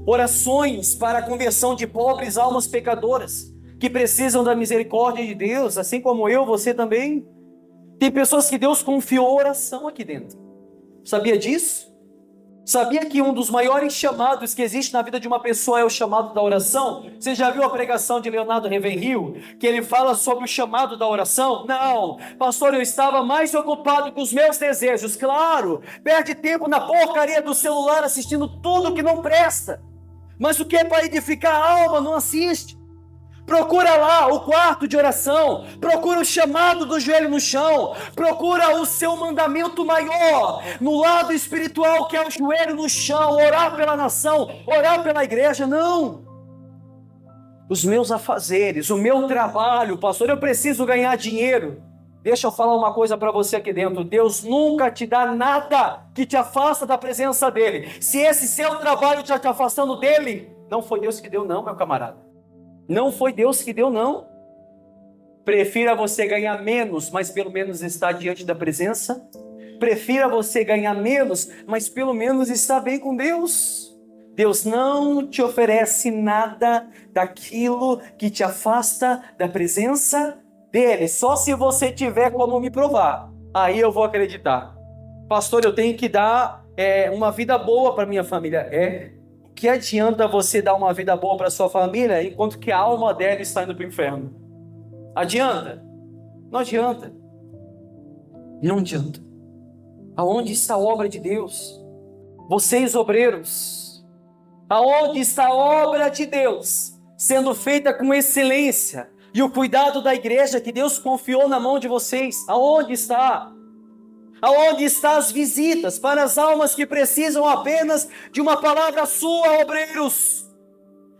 Orações para a conversão de pobres almas pecadoras, que precisam da misericórdia de Deus, assim como eu, você também. Tem pessoas que Deus confiou oração aqui dentro. Sabia disso? Sabia que um dos maiores chamados que existe na vida de uma pessoa é o chamado da oração? Você já viu a pregação de Leonardo Ravenhill? Que ele fala sobre o chamado da oração? Não, pastor, eu estava mais ocupado com os meus desejos. Claro, perde tempo na porcaria do celular assistindo tudo que não presta. Mas o que é para edificar a alma não assiste. Procura lá o quarto de oração, procura o chamado do joelho no chão, procura o seu mandamento maior, no lado espiritual, que é o joelho no chão, orar pela nação, orar pela igreja. Não, os meus afazeres, o meu trabalho, pastor, eu preciso ganhar dinheiro. Deixa eu falar uma coisa para você aqui dentro, Deus nunca te dá nada que te afasta da presença dele. Se esse seu trabalho está te afastando dele, não foi Deus que deu não, meu camarada. Não foi Deus que deu, não. Prefira você ganhar menos, mas pelo menos estar diante da presença. Prefira você ganhar menos, mas pelo menos estar bem com Deus. Deus não te oferece nada daquilo que te afasta da presença dele. Só se você tiver como me provar, aí eu vou acreditar. Pastor, eu tenho que dar uma vida boa para minha família. Que adianta você dar uma vida boa para sua família enquanto que a alma dela está indo para o inferno? Adianta? Não adianta. Não adianta. Aonde está a obra de Deus? Vocês obreiros, aonde está a obra de Deus sendo feita com excelência e o cuidado da igreja que Deus confiou na mão de vocês? Aonde está? Aonde estão as visitas para as almas que precisam apenas de uma palavra sua, obreiros?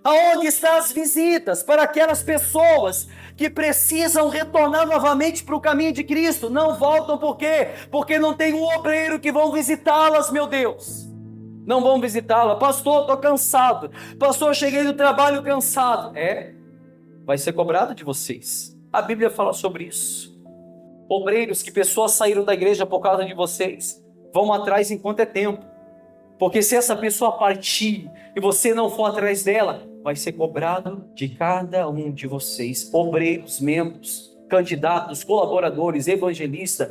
Aonde estão as visitas para aquelas pessoas que precisam retornar novamente para o caminho de Cristo? Não voltam por quê? Porque não tem um obreiro que vão visitá-las, meu Deus. Não vão visitá-la. Pastor, estou cansado. Pastor, cheguei do trabalho cansado. Vai ser cobrado de vocês. A Bíblia fala sobre isso. Obreiros, que pessoas saíram da igreja por causa de vocês, vão atrás enquanto é tempo, porque se essa pessoa partir e você não for atrás dela, vai ser cobrado de cada um de vocês, obreiros, membros, candidatos, colaboradores, evangelistas,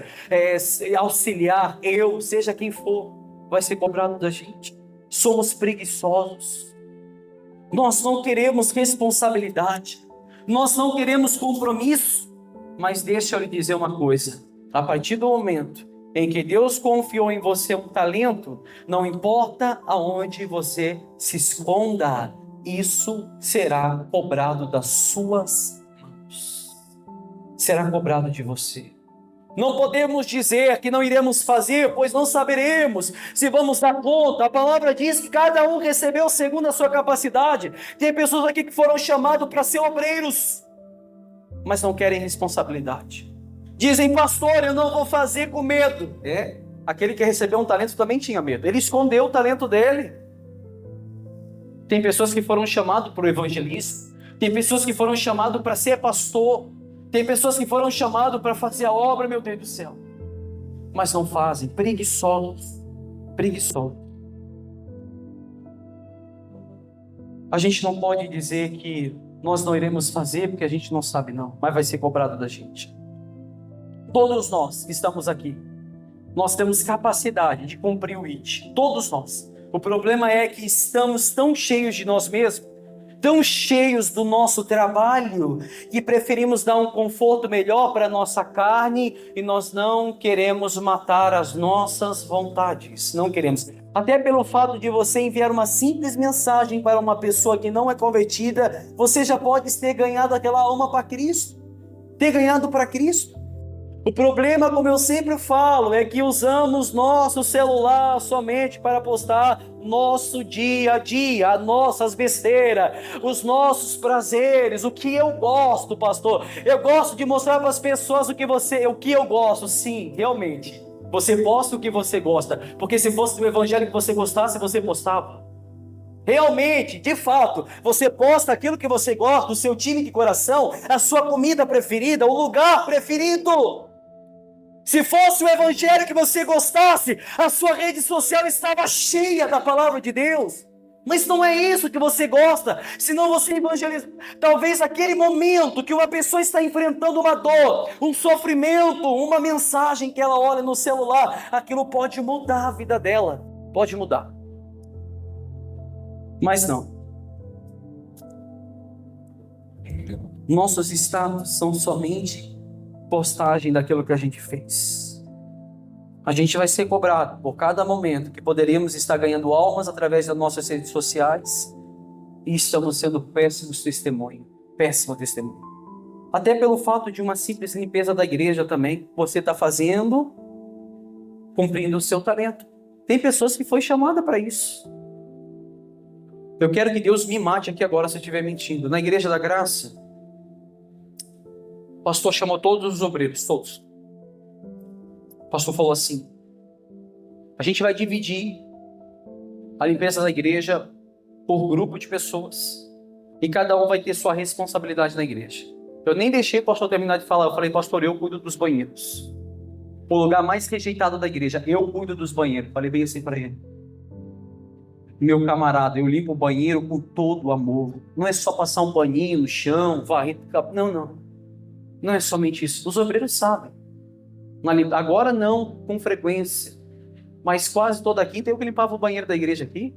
auxiliar, seja quem for, vai ser cobrado da gente. Somos preguiçosos, nós não queremos responsabilidade, nós não queremos compromisso. Mas deixa eu lhe dizer uma coisa, a partir do momento em que Deus confiou em você um talento, não importa aonde você se esconda, isso será cobrado das suas mãos, será cobrado de você. Não podemos dizer que não iremos fazer, pois não saberemos se vamos dar conta. A palavra diz que cada um recebeu segundo a sua capacidade. Tem pessoas aqui que foram chamados para ser obreiros, mas não querem responsabilidade. Dizem, pastor, eu não vou fazer com medo. Aquele que recebeu um talento também tinha medo. Ele escondeu o talento dele. Tem pessoas que foram chamadas para o evangelismo. Tem pessoas que foram chamadas para ser pastor. Tem pessoas que foram chamadas para fazer a obra, meu Deus do céu. Mas não fazem. Preguiçosos. Preguiçosos. A gente não pode dizer que nós não iremos fazer porque a gente não sabe não, mas vai ser cobrado da gente. Todos nós que estamos aqui, nós temos capacidade de cumprir o IT, todos nós. O problema é que estamos tão cheios de nós mesmos, tão cheios do nosso trabalho, que preferimos dar um conforto melhor para a nossa carne e nós não queremos matar as nossas vontades, não queremos. Até pelo fato de você enviar uma simples mensagem para uma pessoa que não é convertida, você já pode ter ganhado aquela alma para Cristo, ter ganhado para Cristo. O problema, como eu sempre falo, é que usamos nosso celular somente para postar nosso dia a dia, as nossas besteiras, os nossos prazeres, o que eu gosto, pastor. Eu gosto de mostrar para as pessoas o que eu gosto, sim, realmente. Você posta o que você gosta, porque se fosse o evangelho que você gostasse, você postava. Realmente, de fato, você posta aquilo que você gosta, o seu time de coração, a sua comida preferida, o lugar preferido. Se fosse o evangelho que você gostasse, a sua rede social estava cheia da palavra de Deus. Mas não é isso que você gosta, senão você evangeliza. Talvez aquele momento que uma pessoa está enfrentando uma dor, um sofrimento, uma mensagem que ela olha no celular, aquilo pode mudar a vida dela, pode mudar. Mas não. Nossos status são somente postagem daquilo que a gente fez. A gente vai ser cobrado por cada momento que poderíamos estar ganhando almas através das nossas redes sociais e estamos sendo péssimo testemunho. Até pelo fato de uma simples limpeza da igreja também, você está fazendo, cumprindo o seu talento. Tem pessoas que foi chamada para isso. Eu quero que Deus me mate aqui agora se eu estiver mentindo. Na Igreja da Graça, o pastor chamou todos os obreiros, todos. O pastor falou assim: a gente vai dividir a limpeza da igreja por grupo de pessoas. E cada um vai ter sua responsabilidade na igreja. Eu nem deixei o pastor terminar de falar. Eu falei: pastor, eu cuido dos banheiros. O lugar mais rejeitado da igreja, eu cuido dos banheiros. Falei bem assim para ele: meu camarada, eu limpo o banheiro com todo o amor. Não é só passar um paninho no chão, varrer. Não. Não é somente isso. Os obreiros sabem. Agora não com frequência, mas quase toda quinta eu que limpava o banheiro da igreja aqui.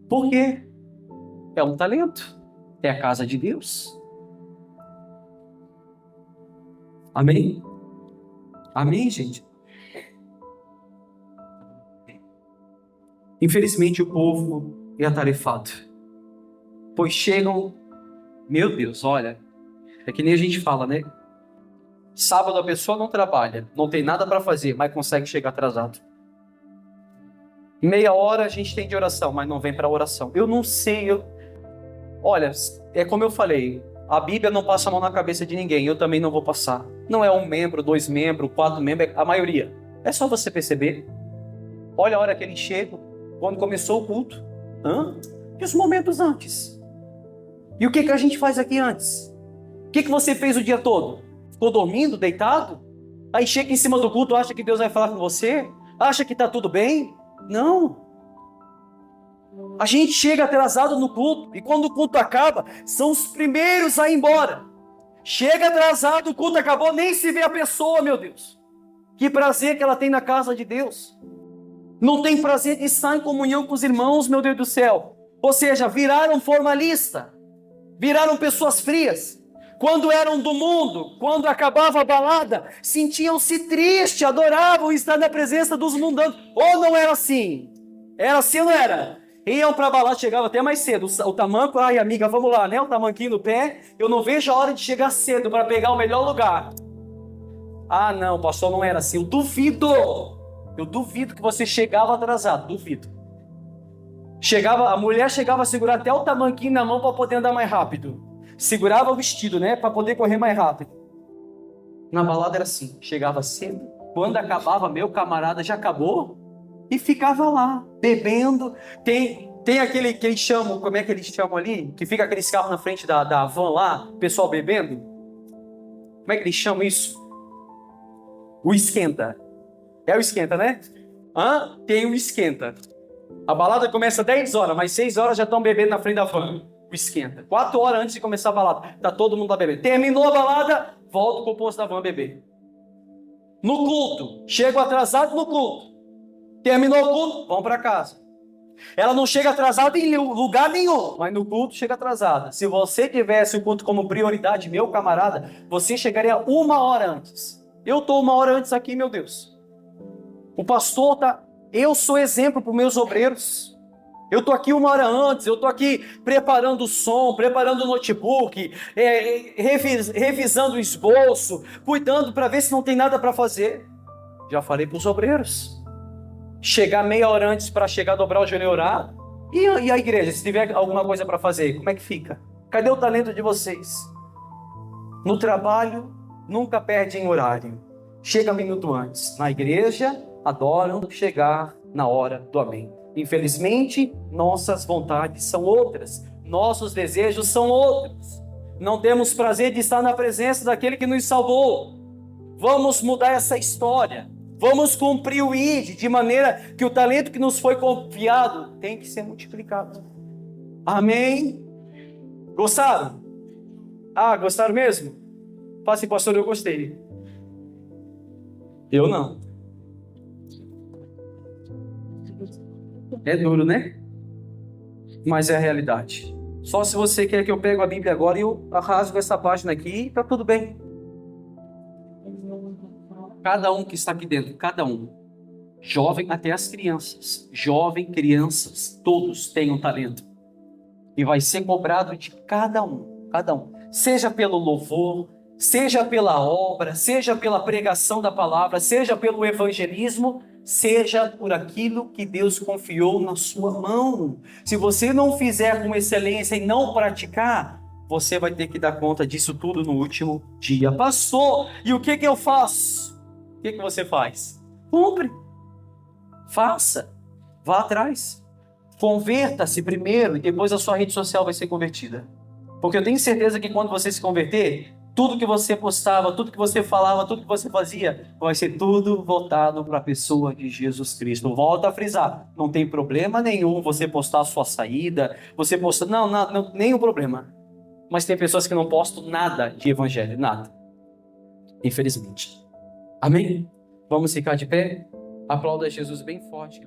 Por quê? É um talento. É a casa de Deus. Amém? Amém, gente? Infelizmente o povo é atarefado, pois chegam, meu Deus, olha, é que nem a gente fala, né? Sábado a pessoa não trabalha, não tem nada para fazer, mas consegue chegar atrasado. Meia hora a gente tem de oração, mas não vem para oração. Eu não sei, olha, é como eu falei, a Bíblia não passa a mão na cabeça de ninguém, eu também não vou passar. Não é 1 membro, 2 membros, 4 membros, a maioria. É só você perceber. Olha a hora que eles chegam, quando começou o culto. E os momentos antes? E o que a gente faz aqui antes? O que você fez o dia todo? Ficou dormindo, deitado? Aí chega em cima do culto, acha que Deus vai falar com você? Acha que está tudo bem? Não. A gente chega atrasado no culto, e quando o culto acaba, são os primeiros a ir embora. Chega atrasado, o culto acabou, nem se vê a pessoa, meu Deus. Que prazer que ela tem na casa de Deus. Não tem prazer de estar em comunhão com os irmãos, meu Deus do céu. Ou seja, viraram formalista, viraram pessoas frias. Quando eram do mundo, quando acabava a balada, sentiam-se tristes, adoravam estar na presença dos mundanos. Ou não era assim? Era assim ou não era? Iam para a balada, chegavam até mais cedo. O tamanco, ai amiga, vamos lá, né? O tamanquinho no pé. Eu não vejo a hora de chegar cedo para pegar o melhor lugar. Ah não, pastor, não era assim. Eu duvido que você chegava atrasado, duvido. A mulher chegava a segurar até o tamanquinho na mão para poder andar mais rápido. Segurava o vestido, né, para poder correr mais rápido. Na balada era assim, chegava cedo, quando acabava, meu camarada já acabou, e ficava lá, bebendo. Tem aquele que eles chamam, como é que eles chamam ali? Que fica aqueles carros na frente da van lá, pessoal bebendo. Como é que eles chamam isso? O esquenta. É o esquenta, né? Tem o esquenta. A balada começa 10 horas, mas 6 horas já estão bebendo na frente da van. o esquenta. 4 horas antes de começar a balada. Tá todo mundo lá bebendo. Terminou a balada, volto pro posto da van beber. No culto, chego atrasado no culto. Terminou o culto, vão para casa. Ela não chega atrasada em lugar nenhum, mas no culto chega atrasada. Se você tivesse o culto como prioridade, meu camarada, você chegaria 1 hora antes. Eu estou 1 hora antes aqui, meu Deus. O pastor tá... Eu sou exemplo para os meus obreiros. Eu estou aqui 1 hora antes, eu estou aqui preparando o som, preparando o notebook, revisando o esboço, cuidando para ver se não tem nada para fazer. Já falei para os obreiros. Chegar meia hora antes para chegar a dobrar o joelho e orar. E a igreja, se tiver alguma coisa para fazer, como é que fica? Cadê o talento de vocês? No trabalho, nunca perdem horário. Chega 1 minuto antes. Na igreja, adoram chegar na hora do amém. Infelizmente, nossas vontades são outras. Nossos desejos são outros. Não temos prazer de estar na presença daquele que nos salvou. Vamos mudar essa história. Vamos cumprir o ID, de maneira que o talento que nos foi confiado tem que ser multiplicado. Amém? Gostaram? Ah, gostaram mesmo? Fala assim, pastor, eu gostei. Eu não. É duro, né? Mas é a realidade. Só se você quer que eu pegue a Bíblia agora e eu rasgo essa página aqui, tá tudo bem. Cada um que está aqui dentro, cada um, jovem até as crianças, crianças, todos têm um talento. E vai ser cobrado de cada um, seja pelo louvor, seja pela obra, seja pela pregação da palavra, seja pelo evangelismo, seja por aquilo que Deus confiou na sua mão. Se você não fizer com excelência e não praticar, você vai ter que dar conta disso tudo no último dia. Pastor, e o que eu faço? O que você faz? Cumpre. Faça. Vá atrás. Converta-se primeiro e depois a sua rede social vai ser convertida. Porque eu tenho certeza que quando você se converter, tudo que você postava, tudo que você falava, tudo que você fazia, vai ser tudo voltado para a pessoa de Jesus Cristo. Volto a frisar, não tem problema nenhum você postar a sua saída, você postar... Não, nenhum problema. Mas tem pessoas que não postam nada de evangelho, nada. Infelizmente. Amém? Vamos ficar de pé? Aplauda Jesus bem forte.